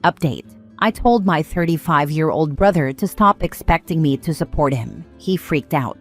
Update. I told my 35-year-old brother to stop expecting me to support him. He freaked out.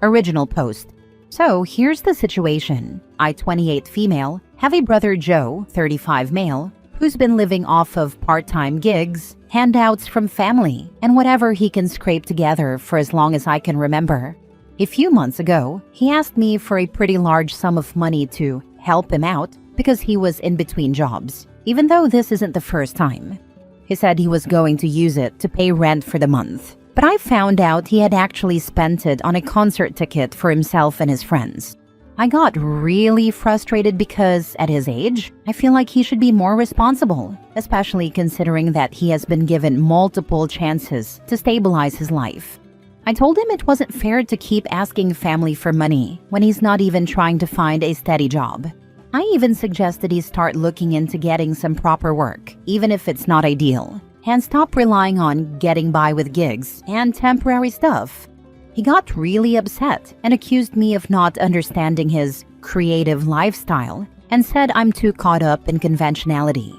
Original post. So here's the situation. I, 28 female, have a brother Joe, 35 male, who's been living off of part-time gigs, handouts from family, and whatever he can scrape together for as long as I can remember. A few months ago, he asked me for a pretty large sum of money to help him out because he was in between jobs, even though this isn't the first time. He said he was going to use it to pay rent for the month, but I found out he had actually spent it on a concert ticket for himself and his friends. I got really frustrated because, at his age, I feel like he should be more responsible, especially considering that he has been given multiple chances to stabilize his life. I told him it wasn't fair to keep asking family for money when he's not even trying to find a steady job. I even suggested he start looking into getting some proper work, even if it's not ideal, and stop relying on getting by with gigs and temporary stuff. He got really upset and accused me of not understanding his creative lifestyle and said I'm too caught up in conventionality.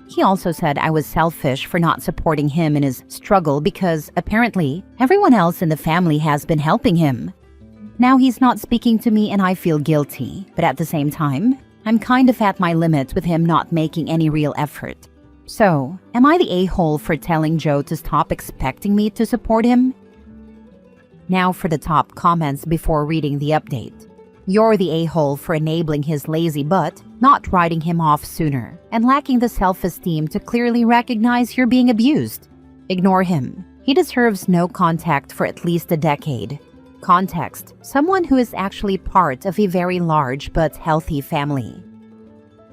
He also said I was selfish for not supporting him in his struggle because, apparently, everyone else in the family has been helping him. Now he's not speaking to me and I feel guilty, but at the same time, I'm kind of at my limit with him not making any real effort. So, am I the a-hole for telling Joe to stop expecting me to support him? Now for the top comments before reading the update. You're the a-hole for enabling his lazy butt, not writing him off sooner, and lacking the self-esteem to clearly recognize you're being abused. Ignore him. He deserves no contact for at least a decade. Context: someone who is actually part of a very large but healthy family.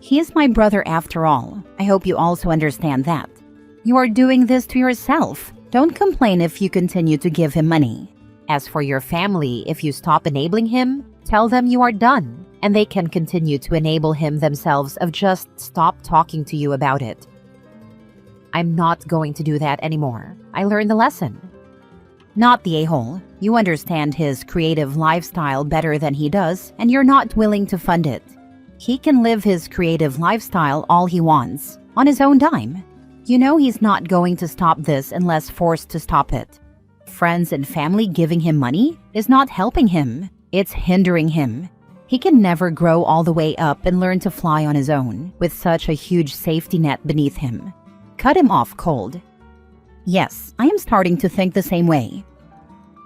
He is my brother after all. I hope you also understand that. You are doing this to yourself. Don't complain if you continue to give him money. As for your family, if you stop enabling him, tell them you are done, and they can continue to enable him themselves of just stop talking to you about it. I'm not going to do that anymore. I learned the lesson. Not the a-hole. You understand his creative lifestyle better than he does, and you're not willing to fund it. He can live his creative lifestyle all he wants, on his own dime. You know he's not going to stop this unless forced to stop it. Friends and family giving him money is not helping him. It's hindering him. He can never grow all the way up and learn to fly on his own with such a huge safety net beneath him. Cut him off cold. Yes, I am starting to think the same way.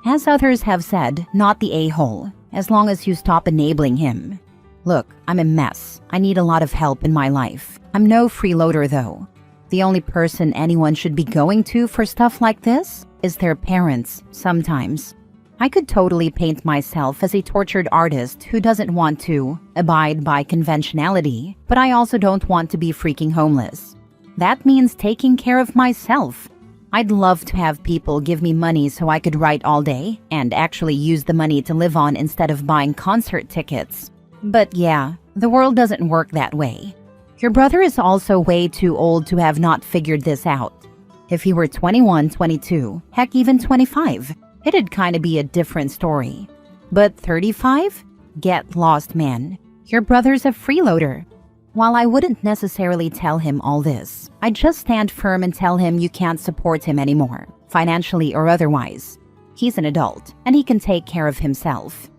As others have said, not the a-hole, as long as you stop enabling him. Look, I'm a mess. I need a lot of help in my life. I'm no freeloader though. The only person anyone should be going to for stuff like this is their parents, sometimes. I could totally paint myself as a tortured artist who doesn't want to abide by conventionality, but I also don't want to be freaking homeless. That means taking care of myself. I'd love to have people give me money so I could write all day and actually use the money to live on instead of buying concert tickets. But yeah, the world doesn't work that way. Your brother is also way too old to have not figured this out. If he were 21, 22, heck even 25, it'd kinda be a different story. But 35? Get lost, man. Your brother's a freeloader. While I wouldn't necessarily tell him all this, I'd just stand firm and tell him you can't support him anymore, financially or otherwise. He's an adult, and he can take care of himself.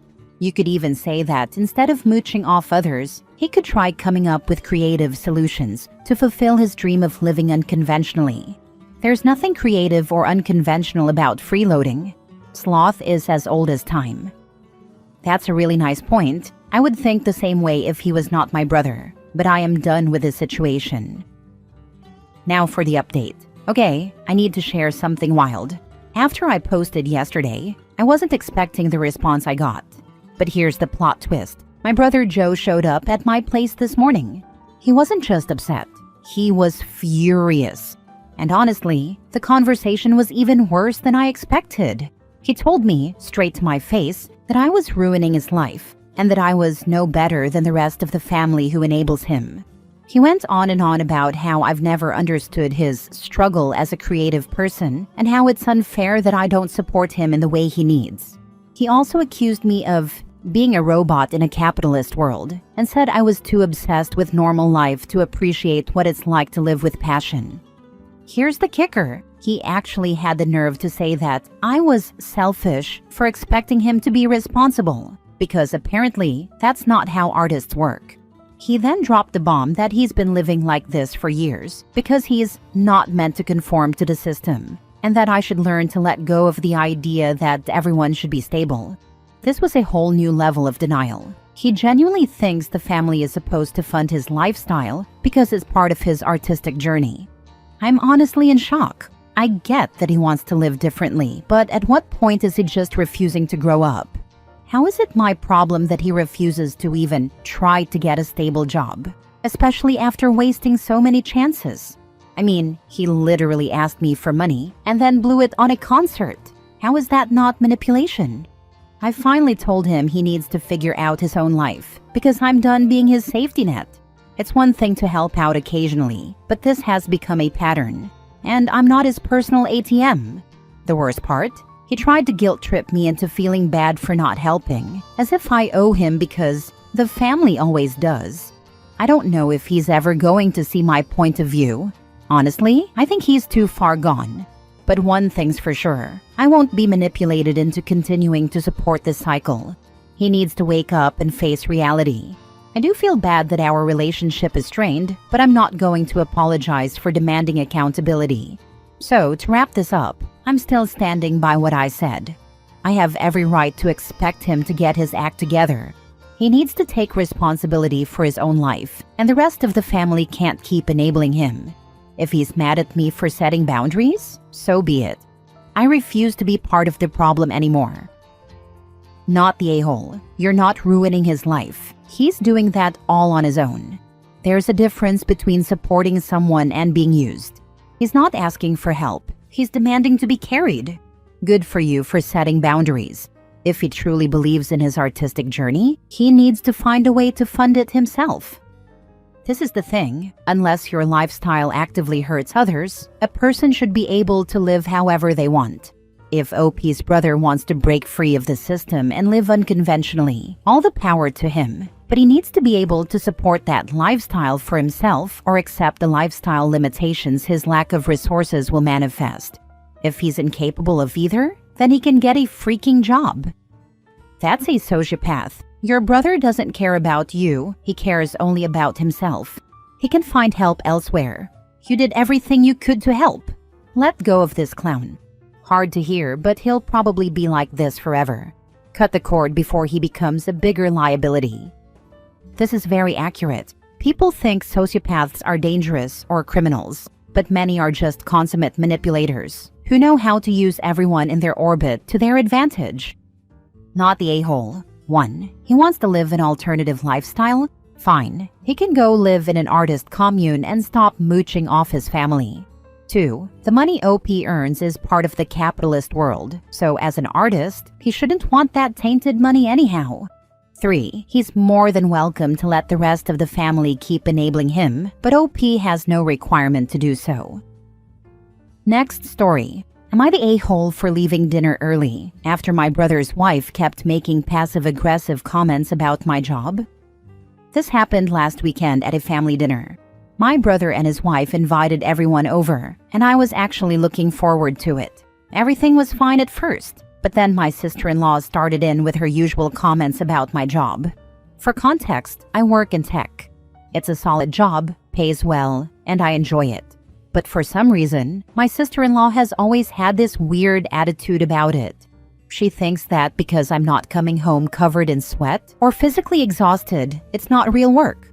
You could even say that instead of mooching off others, he could try coming up with creative solutions to fulfill his dream of living unconventionally. There's nothing creative or unconventional about freeloading. Sloth is as old as time. That's a really nice point. I would think the same way if he was not my brother, but I am done with this situation. Now for the update. Okay, I need to share something wild. After I posted yesterday, I wasn't expecting the response I got. But here's the plot twist. My brother Joe showed up at my place this morning. He wasn't just upset. He was furious. And honestly, the conversation was even worse than I expected. He told me, straight to my face, that I was ruining his life, and that I was no better than the rest of the family who enables him. He went on and on about how I've never understood his struggle as a creative person, and how it's unfair that I don't support him in the way he needs. He also accused me of being a robot in a capitalist world, and said I was too obsessed with normal life to appreciate what it's like to live with passion. Here's the kicker. He actually had the nerve to say that I was selfish for expecting him to be responsible, because apparently that's not how artists work. He then dropped the bomb that he's been living like this for years because he's not meant to conform to the system, and that I should learn to let go of the idea that everyone should be stable. This was a whole new level of denial. He genuinely thinks the family is supposed to fund his lifestyle because it's part of his artistic journey. I'm honestly in shock. I get that he wants to live differently, but at what point is he just refusing to grow up? How is it my problem that he refuses to even try to get a stable job, especially after wasting so many chances? I mean, he literally asked me for money and then blew it on a concert. How is that not manipulation? I finally told him he needs to figure out his own life because I'm done being his safety net. It's one thing to help out occasionally, but this has become a pattern. And I'm not his personal ATM. The worst part? He tried to guilt trip me into feeling bad for not helping, as if I owe him because the family always does. I don't know if he's ever going to see my point of view. Honestly, I think he's too far gone. But one thing's for sure, I won't be manipulated into continuing to support this cycle. He needs to wake up and face reality. I do feel bad that our relationship is strained, but I'm not going to apologize for demanding accountability. So, to wrap this up, I'm still standing by what I said. I have every right to expect him to get his act together. He needs to take responsibility for his own life, and the rest of the family can't keep enabling him. If he's mad at me for setting boundaries, so be it. I refuse to be part of the problem anymore. Not the a-hole. You're not ruining his life. He's doing that all on his own. There's a difference between supporting someone and being used. He's not asking for help. He's demanding to be carried. Good for you for setting boundaries. If he truly believes in his artistic journey, he needs to find a way to fund it himself. This is the thing. Unless your lifestyle actively hurts others, a person should be able to live however they want. If OP's brother wants to break free of the system and live unconventionally, all the power to him. But he needs to be able to support that lifestyle for himself or accept the lifestyle limitations his lack of resources will manifest. If he's incapable of either, then he can get a freaking job. That's a sociopath. Your brother doesn't care about you, he cares only about himself. He can find help elsewhere. You did everything you could to help. Let go of this clown. Hard to hear, but he'll probably be like this forever. Cut the cord before he becomes a bigger liability. This is very accurate. People think sociopaths are dangerous or criminals, but many are just consummate manipulators who know how to use everyone in their orbit to their advantage. Not the a-hole. 1. He wants to live an alternative lifestyle? Fine. He can go live in an artist commune and stop mooching off his family. 2. The money OP earns is part of the capitalist world, so as an artist, he shouldn't want that tainted money anyhow. 3. He's more than welcome to let the rest of the family keep enabling him, but OP has no requirement to do so. Next story. Am I the a-hole for leaving dinner early after my brother's wife kept making passive-aggressive comments about my job? This happened last weekend at a family dinner. My brother and his wife invited everyone over, and I was actually looking forward to it. Everything was fine at first, but then my sister-in-law started in with her usual comments about my job. For context, I work in tech. It's a solid job, pays well, and I enjoy it. But for some reason, my sister-in-law has always had this weird attitude about it. She thinks that because I'm not coming home covered in sweat or physically exhausted, it's not real work.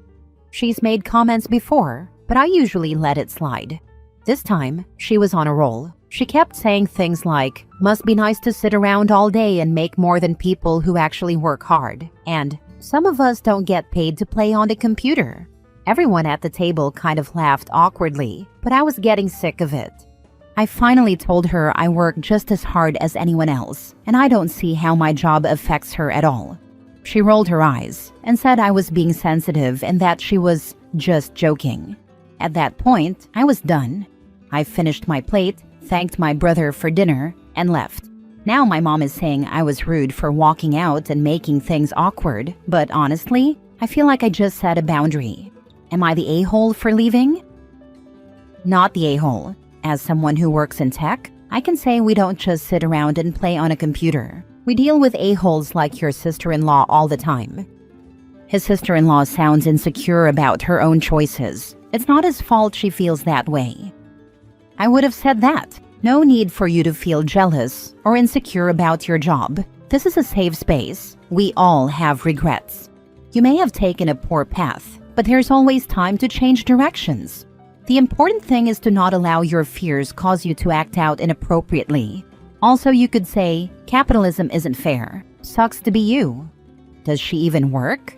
She's made comments before, but I usually let it slide. This time, she was on a roll. She kept saying things like, "Must be nice to sit around all day and make more than people who actually work hard," and "Some of us don't get paid to play on a computer." Everyone at the table kind of laughed awkwardly, but I was getting sick of it. I finally told her I work just as hard as anyone else, and I don't see how my job affects her at all. She rolled her eyes and said I was being sensitive and that she was just joking. At that point, I was done. I finished my plate, thanked my brother for dinner, and left. Now my mom is saying I was rude for walking out and making things awkward, but honestly, I feel like I just set a boundary. Am I the a-hole for leaving? Not the a-hole. As someone who works in tech, I can say we don't just sit around and play on a computer. We deal with a-holes like your sister-in-law all the time. His sister-in-law sounds insecure about her own choices. It's not his fault she feels that way. I would have said that. No need for you to feel jealous or insecure about your job. This is a safe space. We all have regrets. You may have taken a poor path, but there's always time to change directions. The important thing is to not allow your fears cause you to act out inappropriately. Also, you could say, capitalism isn't fair. Sucks to be you. Does she even work?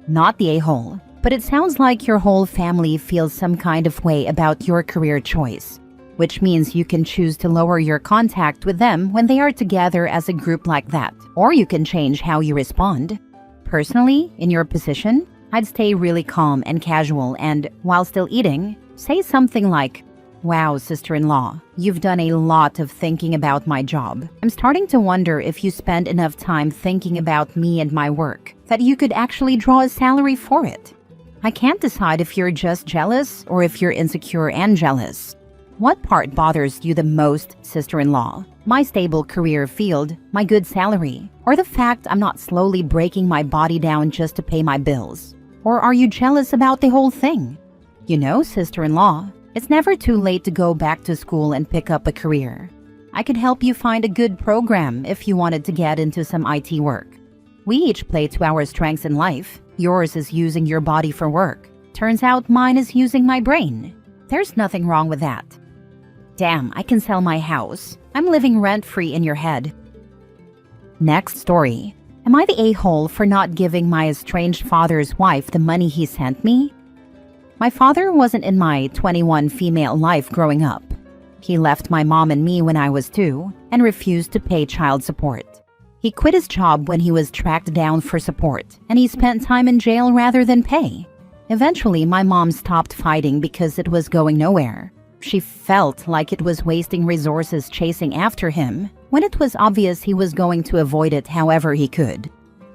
Not the a-hole, but it sounds like your whole family feels some kind of way about your career choice, which means you can choose to lower your contact with them when they are together as a group like that, or you can change how you respond. Personally, in your position, I'd stay really calm and casual and, while still eating, say something like, "Wow, sister-in-law, you've done a lot of thinking about my job. I'm starting to wonder if you spend enough time thinking about me and my work that you could actually draw a salary for it. I can't decide if you're just jealous or if you're insecure and jealous. What part bothers you the most, sister-in-law? My stable career field, my good salary, or the fact I'm not slowly breaking my body down just to pay my bills? Or are you jealous about the whole thing? You know, sister-in-law, it's never too late to go back to school and pick up a career. I could help you find a good program if you wanted to get into some IT work. We each play to our strengths in life. Yours is using your body for work. Turns out mine is using my brain. There's nothing wrong with that. Damn, I can sell my house. I'm living rent-free in your head." Next story. Am I the a-hole for not giving my estranged father's wife the money he sent me? My father wasn't in my 21 female life growing up. He left my mom and me when I was 2 and refused to pay child support. He quit his job when he was tracked down for support, and he spent time in jail rather than pay. Eventually, my mom stopped fighting because it was going nowhere. She felt like it was wasting resources chasing after him when it was obvious he was going to avoid it however he could.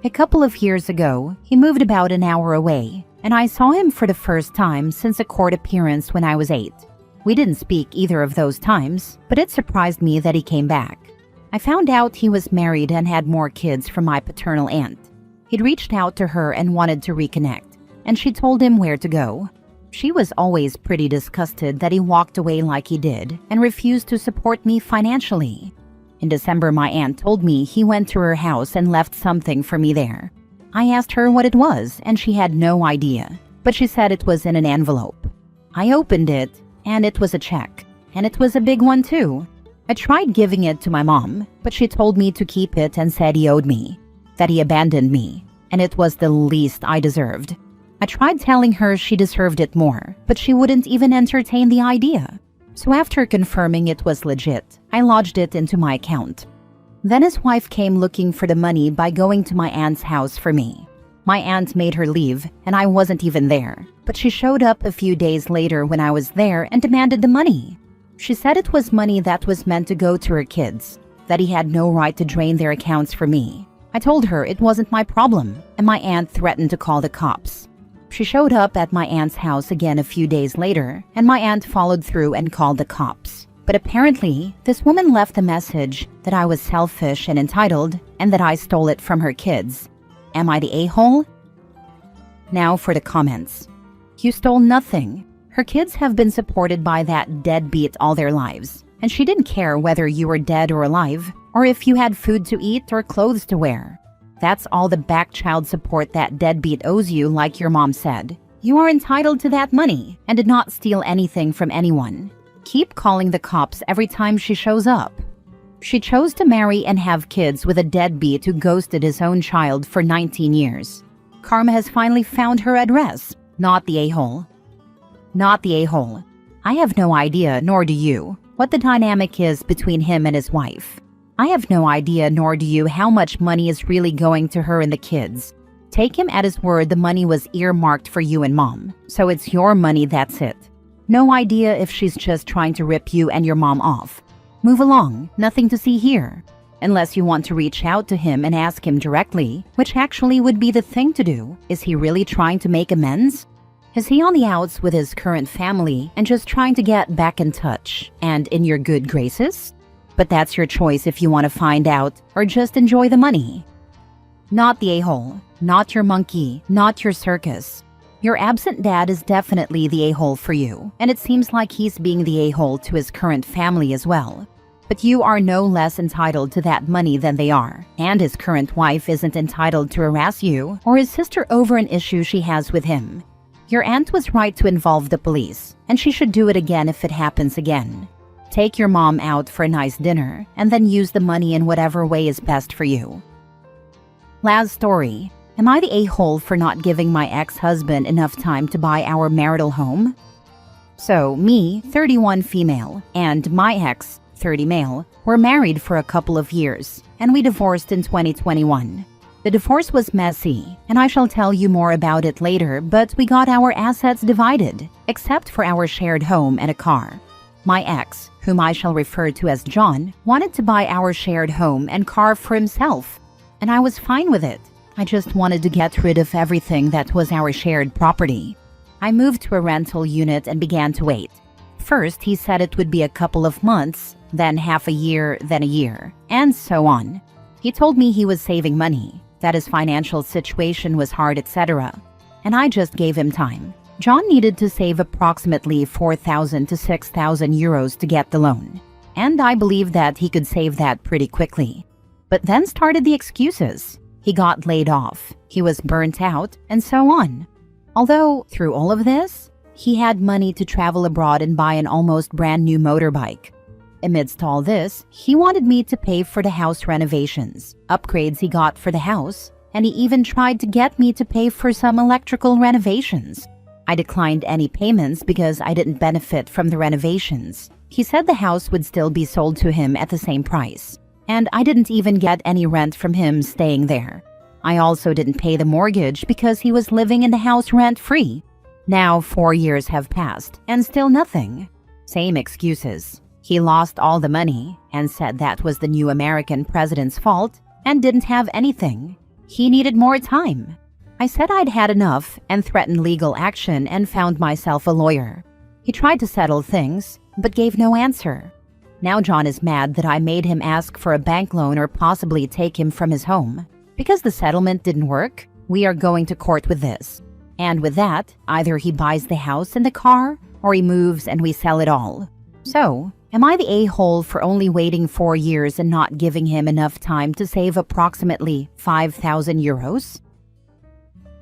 A couple of years ago, he moved about an hour away, and I saw him for the first time since a court appearance when I was 8. We didn't speak either of those times, but it surprised me that he came back. I found out he was married and had more kids from my paternal aunt. He'd reached out to her and wanted to reconnect, and she told him where to go. She was always pretty disgusted that he walked away like he did and refused to support me financially. In December, my aunt told me he went to her house and left something for me there. I asked her what it was, and she had no idea, but she said it was in an envelope. I opened it, and it was a check, and it was a big one too. I tried giving it to my mom, but she told me to keep it and said he owed me, that he abandoned me, and it was the least I deserved. I tried telling her she deserved it more, but she wouldn't even entertain the idea. So after confirming it was legit, I lodged it into my account. Then his wife came looking for the money by going to my aunt's house for me. My aunt made her leave, and I wasn't even there, but she showed up a few days later when I was there and demanded the money. She said it was money that was meant to go to her kids, that he had no right to drain their accounts for me. I told her it wasn't my problem, and my aunt threatened to call the cops. She showed up at my aunt's house again a few days later, and my aunt followed through and called the cops. But apparently, this woman left a message that I was selfish and entitled, and that I stole it from her kids. Am I the a-hole? Now for the comments. You stole nothing. Her kids have been supported by that deadbeat all their lives, and she didn't care whether you were dead or alive, or if you had food to eat or clothes to wear. That's all the back child support that deadbeat owes you, like your mom said. You are entitled to that money and did not steal anything from anyone. Keep calling the cops every time she shows up. She chose to marry and have kids with a deadbeat who ghosted his own child for 19 years. Karma has finally found her address, not the a-hole. Not the a-hole. I have no idea, nor do you, what the dynamic is between him and his wife. I have no idea, nor do you, how much money is really going to her and the kids. Take him at his word the money was earmarked for you and mom, so it's your money, that's it. No idea if she's just trying to rip you and your mom off. Move along, nothing to see here. Unless you want to reach out to him and ask him directly, which actually would be the thing to do. Is he really trying to make amends? Is he on the outs with his current family and just trying to get back in touch and in your good graces? But that's your choice if you want to find out or just enjoy the money. Not the a-hole, not your monkey, not your circus. Your absent dad is definitely the a-hole for you, and it seems like he's being the a-hole to his current family as well. But you are no less entitled to that money than they are, and his current wife isn't entitled to harass you or his sister over an issue she has with him. Your aunt was right to involve the police, and she should do it again if it happens again. Take your mom out for a nice dinner, and then use the money in whatever way is best for you. Last story. Am I the a-hole for not giving my ex-husband enough time to buy our marital home? So, me, 31 female, and my ex, 30 male, were married for a couple of years, and we divorced in 2021. The divorce was messy, and I shall tell you more about it later, but we got our assets divided, except for our shared home and a car. My ex, whom I shall refer to as John, wanted to buy our shared home and car for himself, and I was fine with it. I just wanted to get rid of everything that was our shared property. I moved to a rental unit and began to wait. First, he said it would be a couple of months, then half a year, then a year, and so on. He told me he was saving money, that his financial situation was hard, etc. And I just gave him time. John needed to save approximately 4,000 to 6,000 euros to get the loan, and I believed that he could save that pretty quickly. But then started the excuses. He got laid off, he was burnt out, and so on. Although, through all of this, he had money to travel abroad and buy an almost brand new motorbike. Amidst all this, he wanted me to pay for the house renovations, upgrades he got for the house, and he even tried to get me to pay for some electrical renovations. I declined any payments because I didn't benefit from the renovations. He said the house would still be sold to him at the same price, and I didn't even get any rent from him staying there. I also didn't pay the mortgage because he was living in the house rent-free. Now 4 years have passed, and still nothing. Same excuses. He lost all the money and said that was the new American president's fault and didn't have anything. He needed more time. I said I'd had enough and threatened legal action and found myself a lawyer. He tried to settle things, but gave no answer. Now John is mad that I made him ask for a bank loan or possibly take him from his home. Because the settlement didn't work, we are going to court with this. And with that, either he buys the house and the car, or he moves and we sell it all. So, am I the a-hole for only waiting 4 years and not giving him enough time to save approximately 5,000 euros?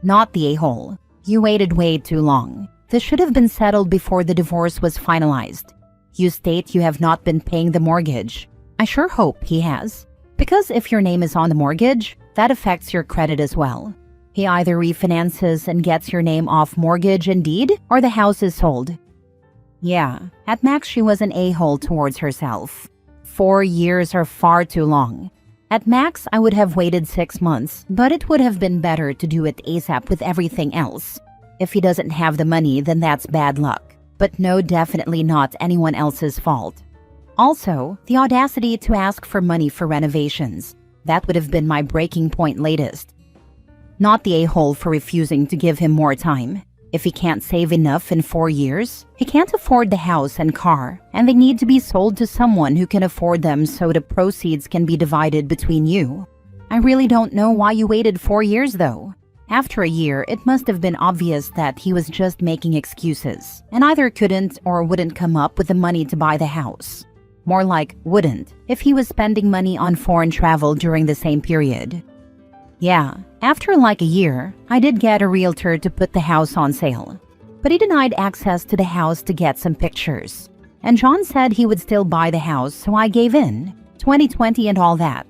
Not the a-hole. You waited way too long. This should have been settled before the divorce was finalized. You state you have not been paying the mortgage. I sure hope he has. Because if your name is on the mortgage, that affects your credit as well. He either refinances and gets your name off mortgage and deed, or the house is sold. Yeah, at max she was an a-hole towards herself. 4 years are far too long. At max, I would have waited 6 months, but it would have been better to do it ASAP with everything else. If he doesn't have the money, then that's bad luck. But no, definitely not anyone else's fault. Also, the audacity to ask for money for renovations. That would have been my breaking point latest. Not the a-hole for refusing to give him more time. If he can't save enough in 4 years, he can't afford the house and car, and they need to be sold to someone who can afford them so the proceeds can be divided between you. I really don't know why you waited 4 years though. After a year, it must have been obvious that he was just making excuses, and either couldn't or wouldn't come up with the money to buy the house. More like wouldn't, if he was spending money on foreign travel during the same period. Yeah, after like a year, I did get a realtor to put the house on sale. But he denied access to the house to get some pictures. And John said he would still buy the house, so I gave in. 2020 and all that.